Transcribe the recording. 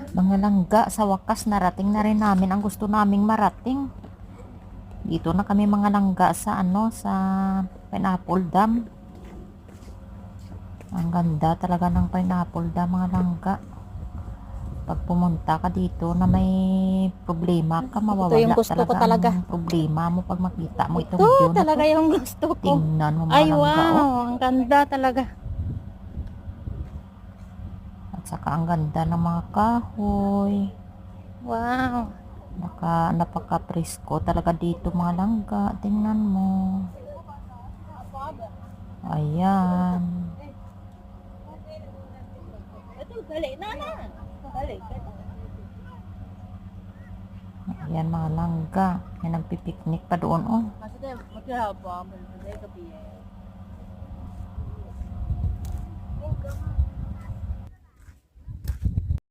Mga langga, sa wakas narating na rin namin ang gusto naming marating. Dito na kami mga langga sa sa Pineapple Dam. Ang ganda talaga ng Pineapple Dam mga langga. Pag pumunta ka dito na may problema ka, Ito yung mawawala gusto ko talaga. ang problema mo pag makita mo itong Ito view na talaga to. yung gusto ko. Tingnan mo mga Ay langga, oh. wow, ang ganda talaga. At saka ang ganda ng mga kahoy. Wow. Napaka-presko talaga dito mga langga. Tingnan mo. Ayan. Ayan mga langga. May nagpipiknik pa doon, oh.